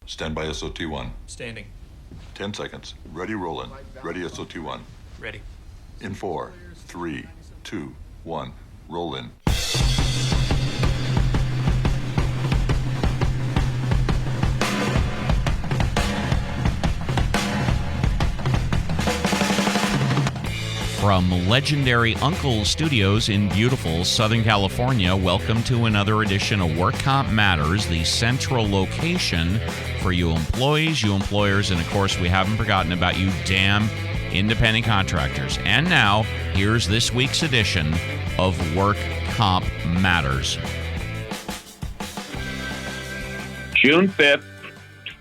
Stand by SOT1. Standing. 10 seconds. Ready, rollin'. Ready, SOT1. Ready. In 4, 3, 2, 1. Roll in. From legendary Uncle Studios in beautiful Southern California, welcome to another edition of Work Comp Matters, the central location for you employees, you employers, and of course, we haven't forgotten about you damn independent contractors. And now, here's this week's edition of Work Comp Matters. June 5th,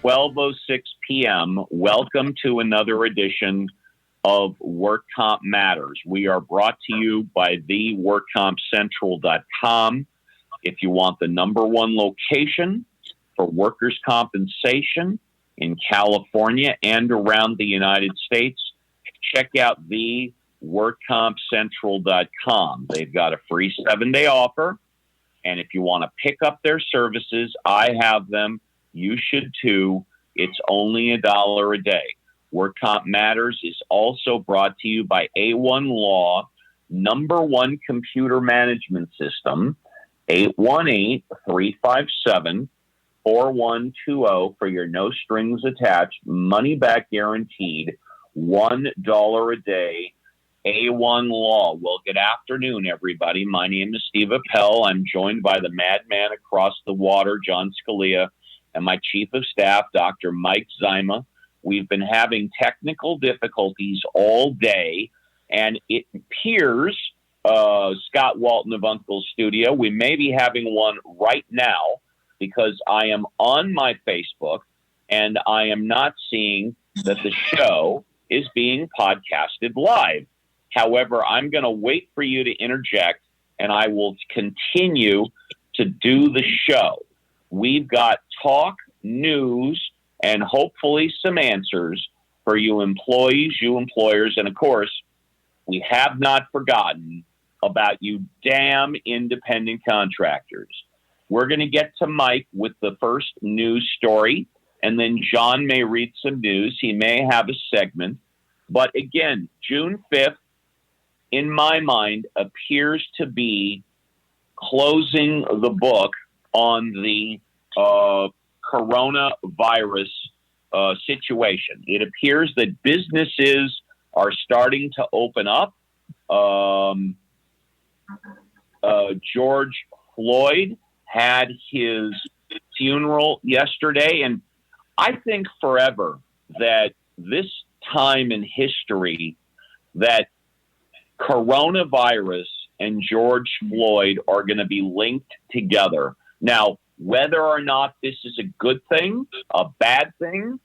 12:06 p.m. Welcome to another edition of Work Comp Matters. We are brought to you by the workcompcentral.com. If you want the number one location for workers' compensation in California and around the United States, check out the workcompcentral.com. They've got a free 7-day offer. And if you want to pick up their services, I have them. You should too. It's only $1 a day. Work Comp Matters is also brought to you by A1 Law, number one computer management system, 818-357-4120 for your no strings attached, money back guaranteed, $1 a day. A1 Law. Well, good afternoon, everybody. My name is Steve Appell. I'm joined by the madman across the water, John Scalia, and my chief of staff, Dr. Mike Zyma. We've been having technical difficulties all day, and it appears, Scott Walton of Uncle's Studio, we may be having one right now because I am on my Facebook, and I am not seeing that the show is being podcasted live. However, I'm going to wait for you to interject, and I will continue to do the show. We've got talk, news, and hopefully some answers for you employees, you employers, and of course, we have not forgotten about you damn independent contractors. We're going to get to Mike with the first news story, and then John may read some news. He may have a segment. But again, June 5th, in my mind, appears to be closing the book on the coronavirus situation. It appears that businesses are starting to open up. George Floyd had his funeral yesterday, and I think forever that this time in history that coronavirus and George Floyd are going to be linked together. Now, whether or not this is a good thing, a bad thing,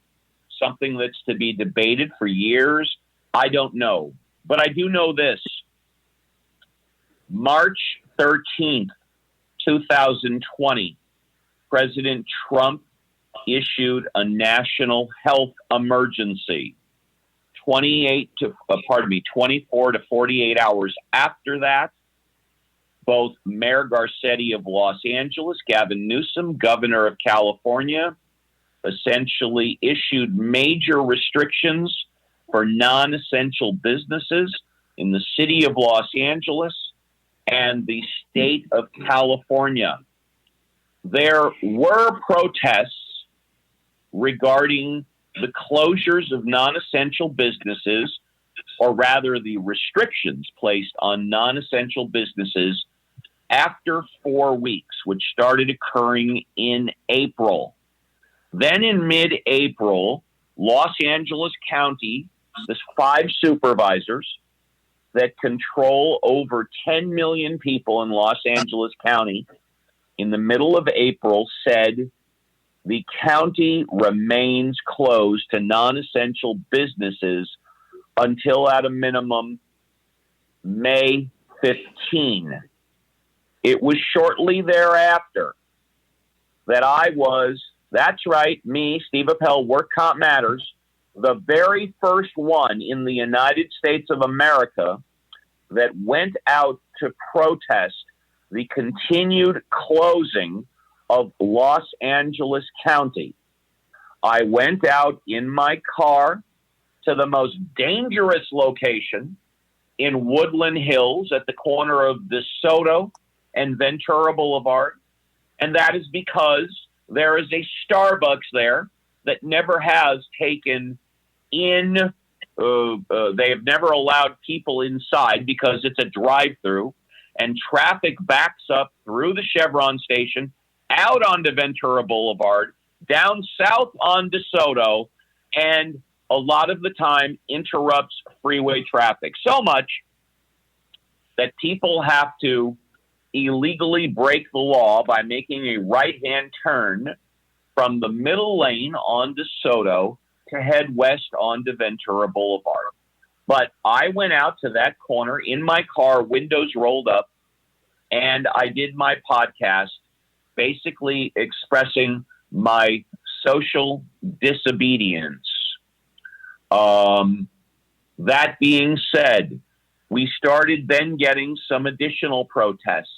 something that's to be debated for years, I don't know. But I do know this. March 13th, 2020, President Trump issued a national health emergency. 24 to 48 hours after that, both Mayor Garcetti of Los Angeles, Gavin Newsom, governor of California, essentially issued major restrictions for non-essential businesses in the city of Los Angeles and the state of California. There were protests regarding the closures of non-essential businesses, or rather the restrictions placed on non-essential businesses after 4 weeks, which started occurring in April. Then in mid-April, Los Angeles County, there's 5 supervisors that control over 10 million people in Los Angeles County, in the middle of April said the county remains closed to non-essential businesses until at a minimum May 15. It was shortly thereafter that I was, that's right, me, Steve Appell, Work Comp Matters, the very first one in the United States of America that went out to protest the continued closing of Los Angeles County. I went out in my car to the most dangerous location in Woodland Hills at the corner of DeSoto and Ventura Boulevard. And that is because there is a Starbucks there that never has taken in, they have never allowed people inside because it's a drive-through, and traffic backs up through the Chevron station, out onto Ventura Boulevard, down south on DeSoto, and a lot of the time interrupts freeway traffic so much that people have to illegally break the law by making a right-hand turn from the middle lane on DeSoto to head west onto Ventura Boulevard. But I went out to that corner in my car, windows rolled up, and I did my podcast basically expressing my social disobedience. That being said, we started then getting some additional protests,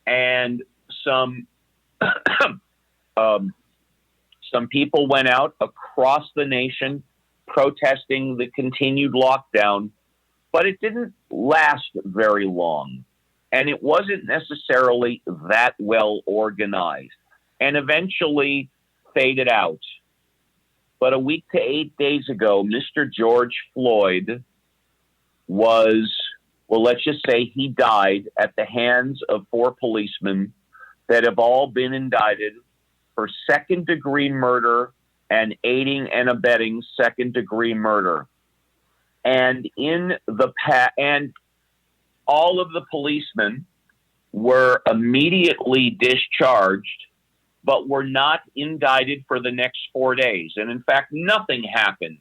and some people went out across the nation protesting the continued lockdown, but it didn't last very long, and it wasn't necessarily that well organized, and eventually faded out. But a week to 8 days ago, Mr. George Floyd was, well, let's just say he died at the hands of 4 policemen that have all been indicted for second-degree murder and aiding and abetting second-degree murder. And and all of the policemen were immediately discharged, but were not indicted for the next 4 days. And in fact, nothing happened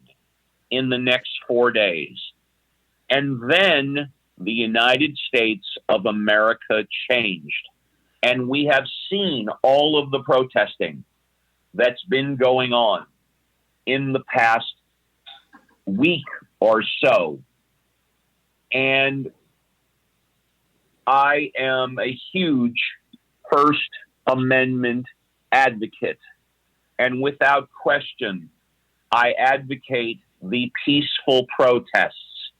in the next 4 days. And then the United States of America changed. And we have seen all of the protesting that's been going on in the past week or so. And I am a huge First Amendment advocate. And without question, I advocate the peaceful protests.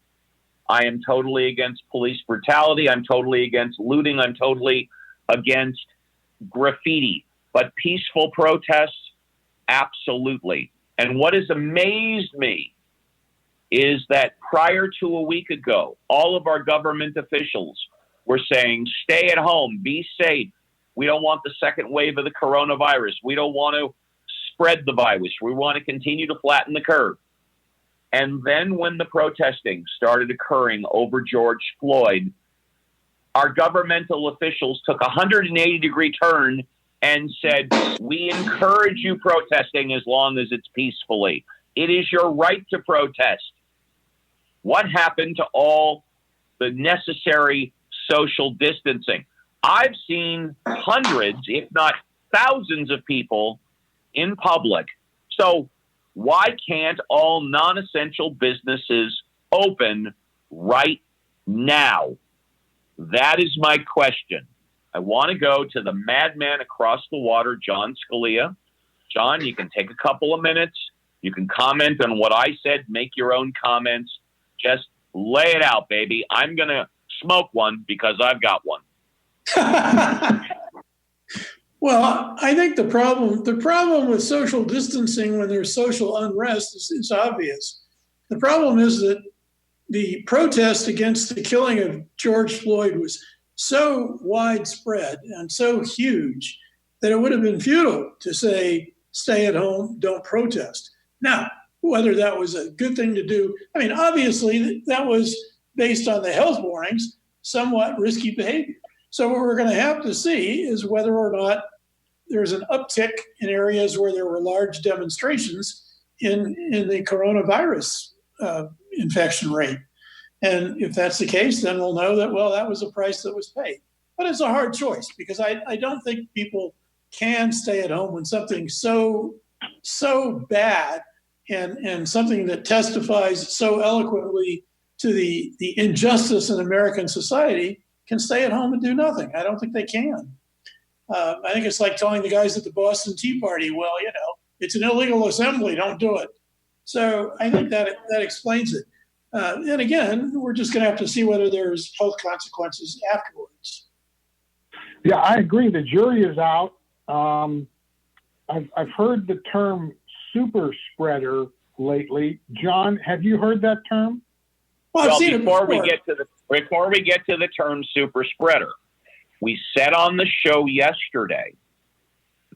I am totally against police brutality. I'm totally against looting. I'm totally against graffiti. But peaceful protests, absolutely. And what has amazed me is that prior to a week ago, all of our government officials were saying, stay at home, be safe. We don't want the second wave of the coronavirus. We don't want to spread the virus. We want to continue to flatten the curve. And then when the protesting started occurring over George Floyd, our governmental officials took a 180-degree turn and said, we encourage you protesting as long as it's peacefully. It is your right to protest. What happened to all the necessary social distancing? I've seen hundreds, if not thousands of people in public. So why can't all non-essential businesses open right now? That is my question. I want to go to the madman across the water, John Scalia. John, you can take a couple of minutes. You can comment on what I said, make your own comments. Just lay it out, baby. I'm going to smoke one because I've got one. Well, I think the problem with social distancing when there's social unrest is obvious. The problem is that the protest against the killing of George Floyd was so widespread and so huge that it would have been futile to say, stay at home, don't protest. Now, whether that was a good thing to do, I mean, obviously that was based on the health warnings, somewhat risky behavior. So what we're going to have to see is whether or not there's an uptick in areas where there were large demonstrations in the coronavirus infection rate. And if that's the case, then we'll know that, well, that was a price that was paid. But it's a hard choice because I don't think people can stay at home when something so bad and something that testifies so eloquently to the injustice in American society can stay at home and do nothing. I don't think they can. I think it's like telling the guys at the Boston Tea Party, well, It's an illegal assembly. Don't do it. So I think that explains it. And again, we're just going to have to see whether there's health consequences afterwards. Yeah, I agree. The jury is out. I've heard the term super spreader lately. John, have you heard that term? Well, I've seen it before. Before we get to the term super spreader, we said on the show yesterday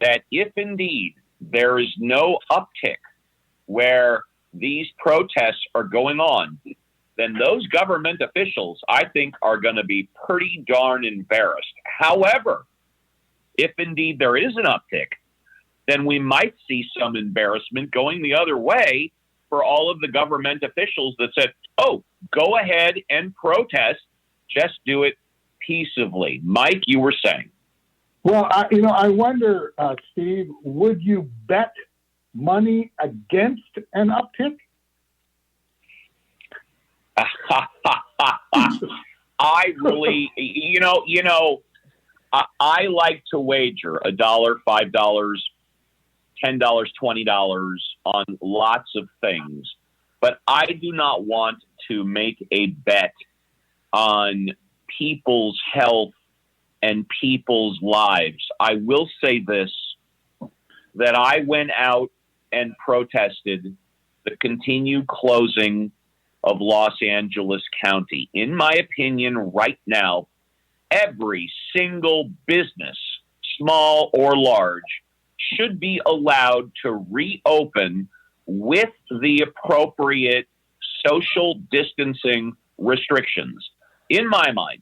that if indeed there is no uptick where these protests are going on, then those government officials, I think, are going to be pretty darn embarrassed. However, if indeed there is an uptick, then we might see some embarrassment going the other way for all of the government officials that said, oh, go ahead and protest, just do it peaceably. Mike, you were saying. Well, I wonder, Steve, would you bet money against an uptick? I really, I like to wager $1, $5, $10, $20 on lots of things, but I do not want to make a bet on people's health and people's lives. I will say this, that I went out and protested the continued closing of Los Angeles County. In my opinion, right now, every single business, small or large, should be allowed to reopen with the appropriate social distancing restrictions. In my mind,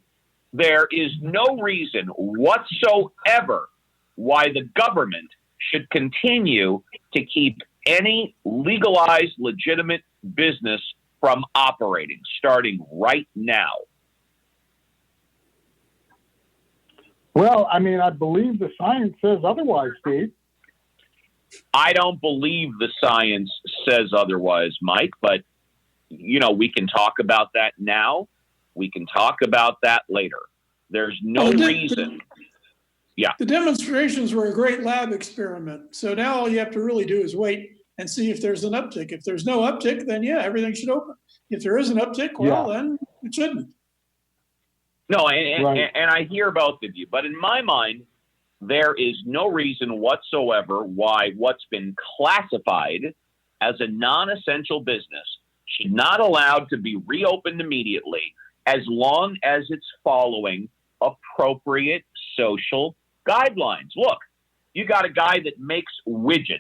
there is no reason whatsoever why the government should continue to keep any legalized, legitimate business from operating, starting right now. Well, I mean, I believe the science says otherwise, Steve. I don't believe the science says otherwise, Mike, but, we can talk about that now. We can talk about that later. There's no reason. Yeah. The demonstrations were a great lab experiment. So now all you have to really do is wait and see if there's an uptick. If there's no uptick, then everything should open. If there is an uptick, then it shouldn't. No, and I hear both of you, but in my mind, there is no reason whatsoever why what's been classified as a non-essential business should not allowed to be reopened immediately as long as it's following appropriate social guidelines. Look, you got a guy that makes widgets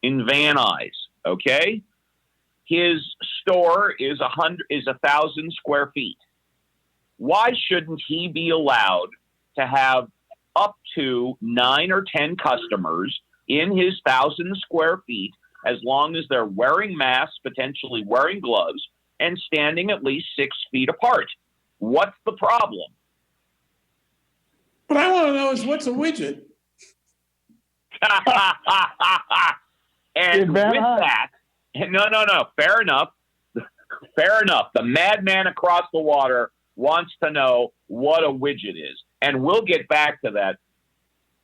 in Van Nuys, okay? His store is 1,000 square feet. Why shouldn't he be allowed to have up to 9 or 10 customers in his 1,000 square feet as long as they're wearing masks, potentially wearing gloves, and standing at least 6 feet apart? What's the problem? What I want to know is what's a widget? And with that, no, fair enough. Fair enough. The madman across the water wants to know what a widget is. And we'll get back to that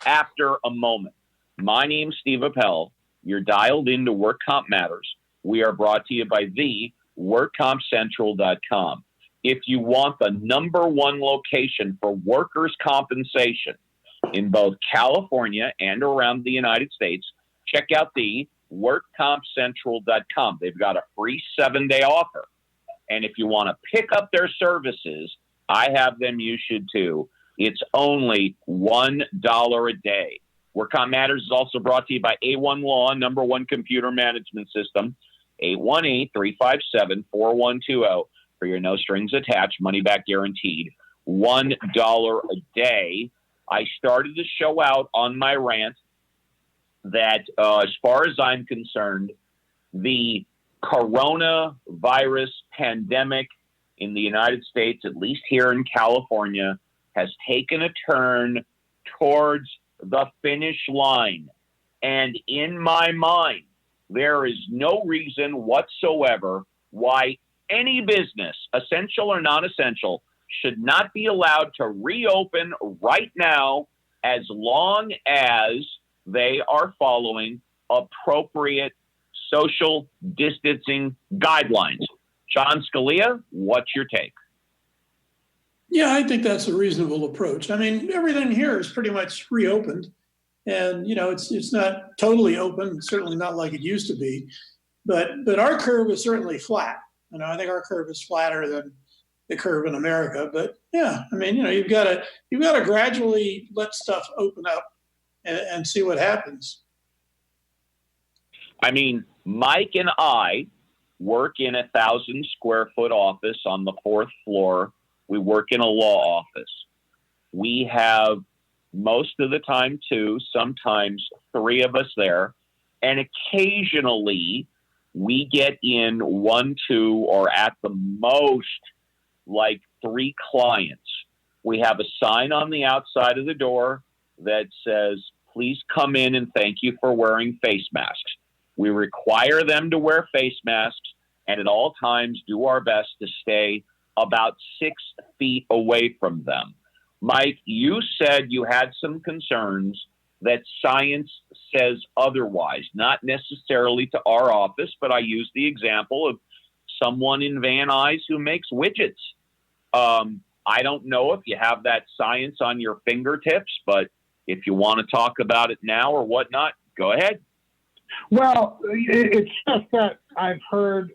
after a moment. My name's Steve Appell. You're dialed into Work Comp Matters. We are brought to you by the workcompcentral.com. If you want the number one location for workers' compensation in both California and around the United States, check out the workcompcentral.com. They've got a free 7-day offer. And if you want to pick up their services, I have them. You should too. It's only $1 a day. Work Comp Matters is also brought to you by A1 Law, number one computer management system, 818-357-4120 for your no strings attached, money back guaranteed, $1 a day. I started the show out on my rant that as far as I'm concerned, the coronavirus pandemic in the United States, at least here in California, has taken a turn towards the finish line. And in my mind, there is no reason whatsoever why any business, essential or non-essential, should not be allowed to reopen right now as long as they are following appropriate social distancing guidelines. John Scalia, what's your take? Yeah, I think that's a reasonable approach. I mean, everything here is pretty much reopened, and it's not totally open. Certainly not like it used to be, but our curve is certainly flat. I think our curve is flatter than the curve in America. But yeah, I mean, you've got to gradually let stuff open up and see what happens. I mean, Mike and I work in a 1,000 square foot office on the 4th floor. We work in a law office. We have most of the time 2, sometimes 3 of us there. And occasionally we get in 1, 2, or at the most like 3 clients. We have a sign on the outside of the door that says, please come in and thank you for wearing face masks. We require them to wear face masks and at all times do our best to stay about 6 feet away from them. Mike, you said you had some concerns that science says otherwise, not necessarily to our office, but I use the example of someone in Van Nuys who makes widgets. I don't know if you have that science on your fingertips, but if you want to talk about it now or whatnot, go ahead. Well, it's just that I've heard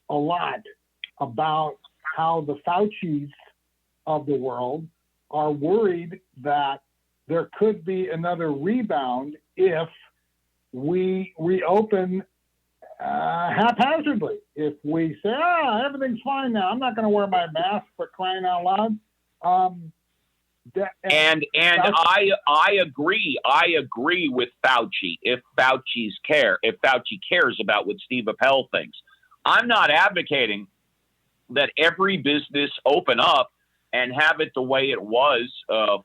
a lot about how the Faucis of the world are worried that there could be another rebound if we reopen haphazardly. If we say, everything's fine now, I'm not going to wear my mask, for crying out loud. And I agree. I agree with Fauci. If Fauci cares about what Steve Appell thinks, I'm not advocating that every business open up and have it the way it was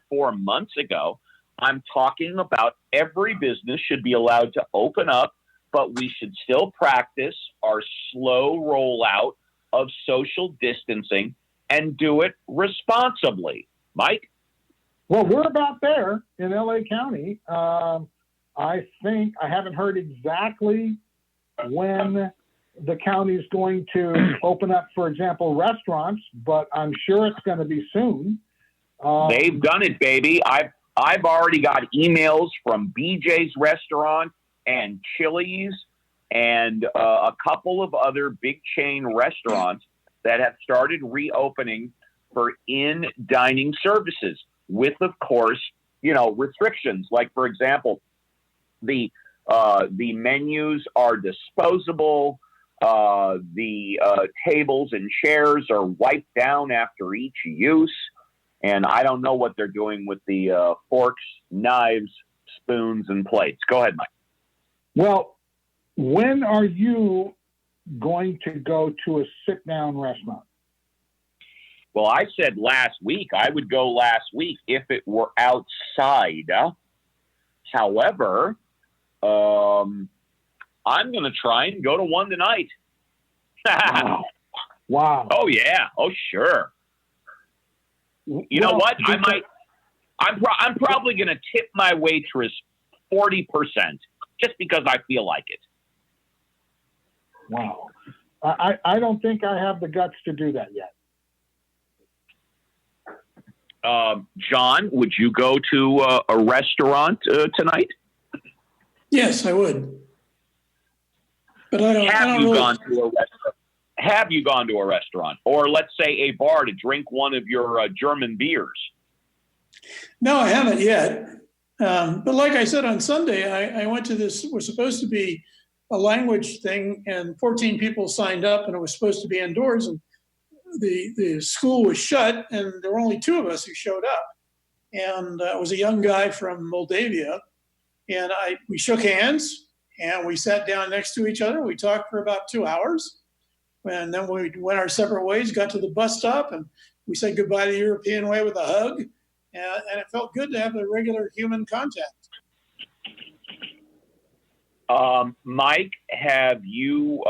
4 months ago. I'm talking about every business should be allowed to open up, but we should still practice our slow rollout of social distancing and do it responsibly. Mike? Well, we're about there in LA County. I think I haven't heard exactly when the county is going to open up, for example, restaurants, but I'm sure it's going to be soon. They've done it, baby. I've already got emails from BJ's Restaurant and Chili's and a couple of other big chain restaurants that have started reopening for in-dining services with, of course, restrictions. Like, for example, the menus are disposable. The tables and chairs are wiped down after each use. And I don't know what they're doing with the forks, knives, spoons, and plates. Go ahead, Mike. Well, when are you going to go to a sit-down restaurant? Well, I said last week. I would go last week if it were outside. However, I'm going to try and go to one tonight. Wow. Oh, yeah. Oh, sure. You know what? I'm probably going to tip my waitress 40% just because I feel like it. Wow. I don't think I have the guts to do that yet. John, would you go to a restaurant tonight? Yes, I would. But I don't. Have you gone to a restaurant? Have you gone to a restaurant, or let's say a bar, to drink one of your German beers? No, I haven't yet. But like I said on Sunday, I went to this. Was supposed to be a language thing, and 14 people signed up, and it was supposed to be indoors, and the school was shut, and there were only 2 of us who showed up. And it was a young guy from Moldavia, and we shook hands, and we sat down next to each other. We talked for about 2 hours, and then we went our separate ways, got to the bus stop, and we said goodbye to the European way with a hug, and it felt good to have a regular human contact. Mike, have you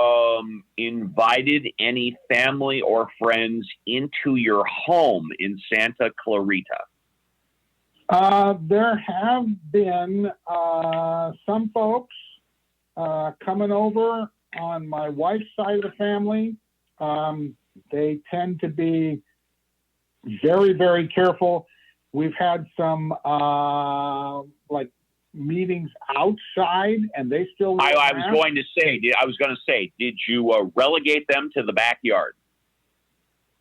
invited any family or friends into your home in Santa Clarita? There have been some folks coming over on my wife's side of the family. They tend to be very, very careful. We've had some like meetings outside, and they still. I was going to say, did you relegate them to the backyard?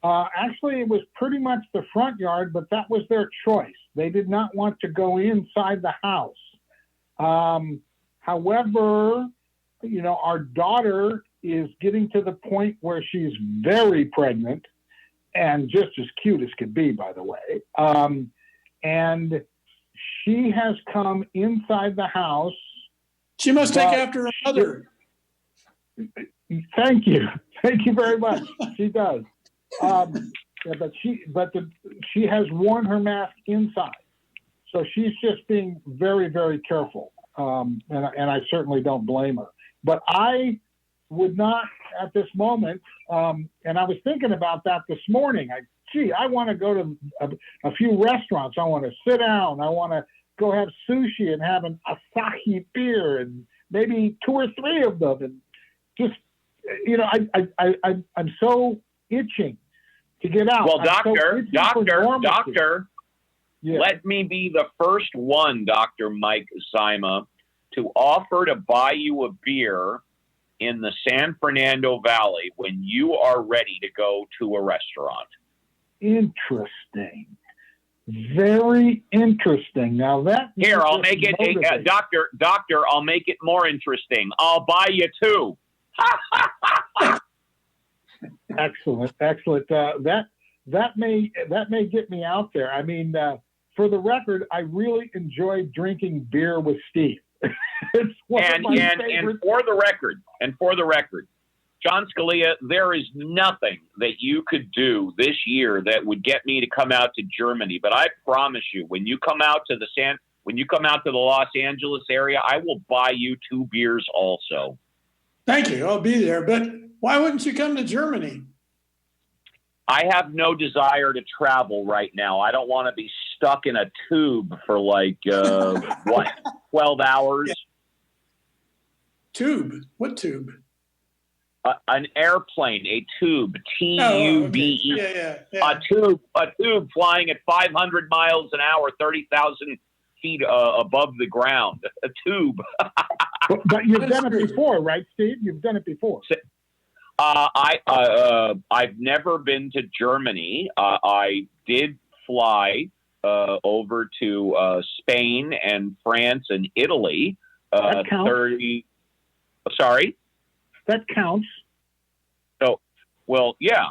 Actually, it was pretty much the front yard, but that was their choice. They did not want to go inside the house. However, our daughter is getting to the point where she's very pregnant and just as cute as could be, by the way. And she has come inside the house. She must take after her mother. Thank you. Thank you very much. She does. But she has worn her mask inside. So she's just being very, very careful. And I certainly don't blame her. But I would not at this moment, and I was thinking about that this morning. I want to go to a few restaurants. I want to sit down. I want to go have sushi and have an Asahi beer and maybe 2 or 3 of them. And just, I'm so itching to get out. Well, doctor, yeah. Let me be the first one, Dr. Mike Zima, to offer to buy you a beer in the San Fernando Valley when you are ready to go to a restaurant. Interesting. Very interesting. Now that here, I'll make it, doctor, I'll make it more interesting. I'll buy you 2. Excellent. That may get me out there. I mean, for the record, I really enjoy drinking beer with Steve. It's one of my favorites. And for the record, John Scalia, there is nothing that you could do this year that would get me to come out to Germany. But I promise you, when you come out to the Los Angeles area, I will buy you 2 beers also. Thank you. I'll be there. But why wouldn't you come to Germany? I have no desire to travel right now. I don't want to be stuck in a tube for 12 hours? Yeah. Tube? What tube? An airplane, a tube, T-U-B-E. Okay. Yeah. A tube flying at 500 miles an hour, 30,000 feet above the ground. A tube. But you've done it before, right, Steve? You've done it before. I've never been to Germany. I did fly over to Spain and France and Italy. That counts. Sorry? That counts. So, well, yeah.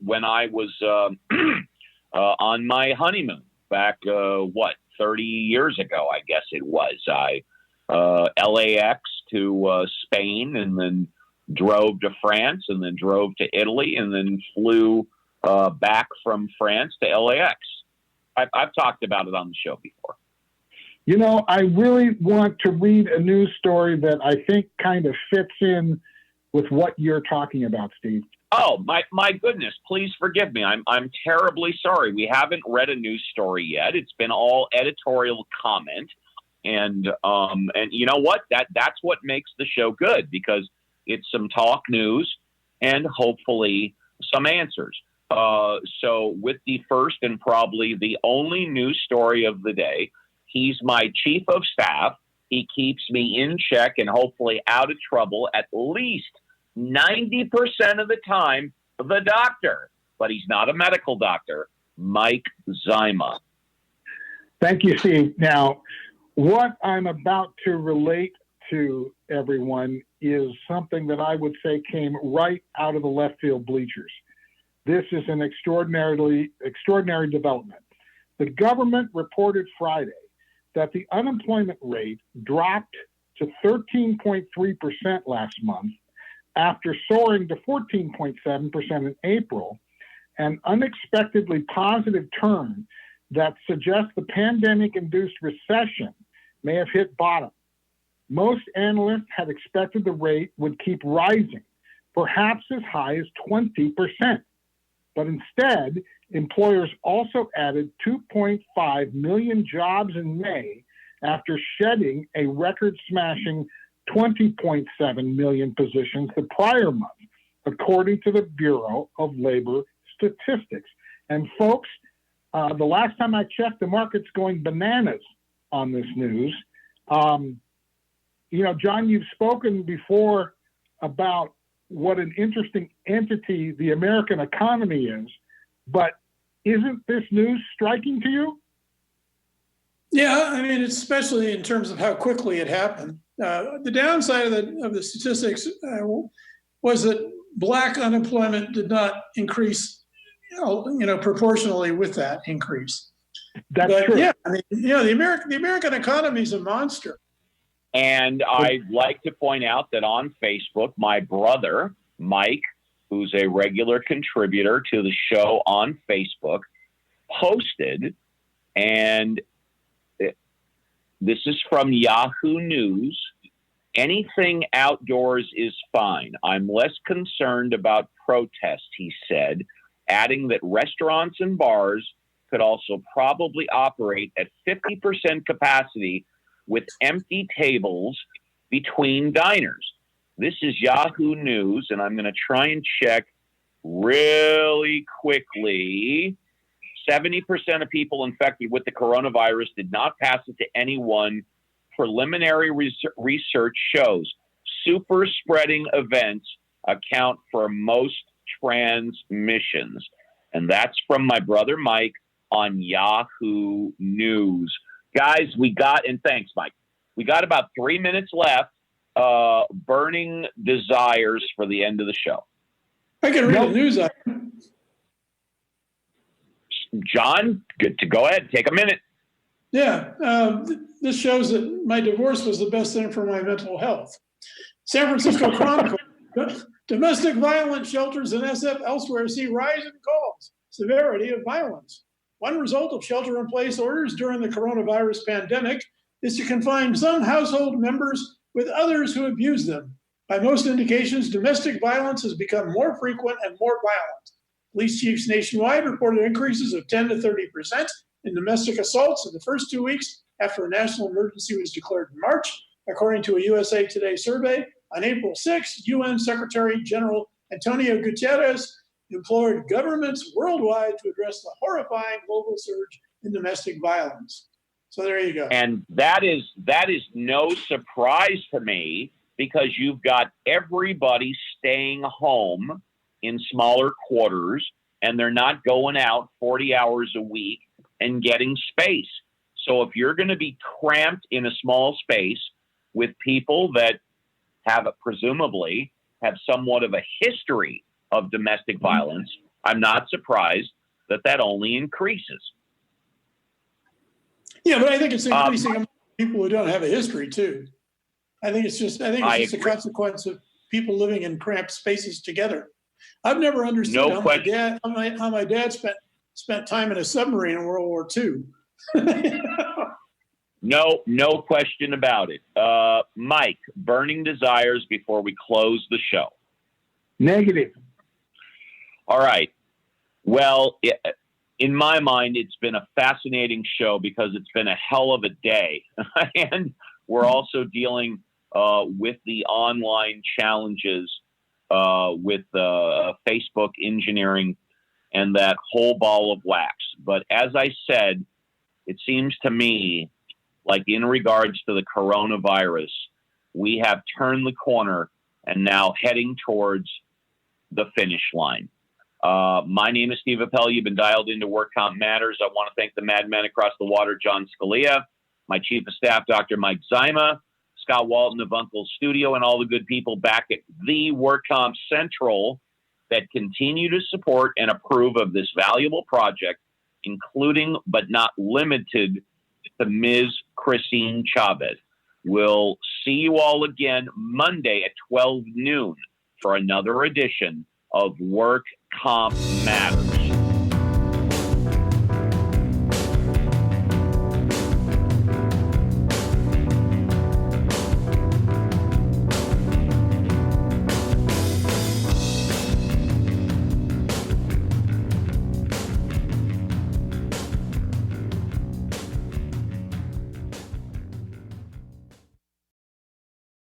When I was on my honeymoon back, 30 years ago, I guess it was. LAX to Spain, and then drove to France, and then drove to Italy, and then flew back from France to LAX. I've talked about it on the show before. I really want to read a news story that I think kind of fits in with what you're talking about, Steve. Oh, my goodness. Please forgive me. I'm terribly sorry. We haven't read a news story yet. It's been all editorial comment. And you know what? That's what makes the show good, because it's some talk news and hopefully some answers. So with the first and probably the only news story of the day, he's my chief of staff. He keeps me in check and hopefully out of trouble at least 90% of the time, the doctor. But he's not a medical doctor, Mike Zima. Thank you, Steve. Now, what I'm about to relate to everyone is something that I would say came right out of the left field bleachers. This is an extraordinary development. The government reported Friday that the unemployment rate dropped to 13.3% last month after soaring to 14.7% in April, an unexpectedly positive turn that suggests the pandemic-induced recession may have hit bottom. Most analysts had expected the rate would keep rising, perhaps as high as 20%. But instead, employers also added 2.5 million jobs in May after shedding a record-smashing 20.7 million positions the prior month, according to the Bureau of Labor Statistics. And folks, the last time I checked, the market's going bananas on this news. John, you've spoken before about what an interesting entity the American economy is, but isn't this news striking to you? Yeah, I mean, especially in terms of how quickly it happened. The downside of the statistics was that Black unemployment did not increase, proportionally with that increase. That's true. Yeah, I mean, the American economy is a monster. And I'd like to point out that on Facebook, my brother, Mike, who's a regular contributor to the show on Facebook, posted, and this is from Yahoo News, anything outdoors is fine. I'm less concerned about protests, he said, adding that restaurants and bars could also probably operate at 50% capacity with empty tables between diners. This is Yahoo News, and I'm going to try and check really quickly. 70% of people infected with the coronavirus did not pass it to anyone. Preliminary research shows super spreading events account for most transmissions. And that's from my brother Mike on Yahoo News. Guys, and thanks, Mike. We got about 3 minutes left. Burning desires for the end of the show. I can read the news item. John, good to go ahead. Take a minute. Yeah, this shows that my divorce was the best thing for my mental health. San Francisco Chronicle, domestic violence shelters in SF elsewhere see rise in calls, severity of violence. One result of shelter-in-place orders during the coronavirus pandemic is to confine some household members with others who abuse them. By most indications, domestic violence has become more frequent and more violent. Police chiefs nationwide reported increases of 10 to 30% in domestic assaults in the first 2 weeks after a national emergency was declared in March, according to a USA Today survey. On April 6, UN Secretary General Antonio Guterres implored governments worldwide to address the horrifying global surge in domestic violence. So there you go. And that is no surprise to me, because you've got everybody staying home in smaller quarters, and they're not going out 40 hours a week and getting space. So if you're going to be cramped in a small space with people that presumably have somewhat of a history of domestic violence, I'm not surprised that only increases. Yeah, but I think it's increasing among people who don't have a history too. I think it's just a consequence of people living in cramped spaces together. I've never understood how my dad spent time in a submarine in World War II. No question about it. Mike, burning desires before we close the show. Negative. All right. Well, in my mind, it's been a fascinating show because it's been a hell of a day. And we're also dealing with the online challenges with Facebook engineering and that whole ball of wax. But as I said, it seems to me like in regards to the coronavirus, we have turned the corner and now heading towards the finish line. My name is Steve Appell. You've been dialed into Work Comp Matters. I want to thank the madman across the water, John Scalia, my chief of staff, Dr. Mike Zyma, Scott Walton of Uncle's Studio, and all the good people back at the WorkCompcentral that continue to support and approve of this valuable project, including but not limited to Ms. Christine Chavez. We'll see you all again Monday at 12 noon for another edition of Work Comp Matters.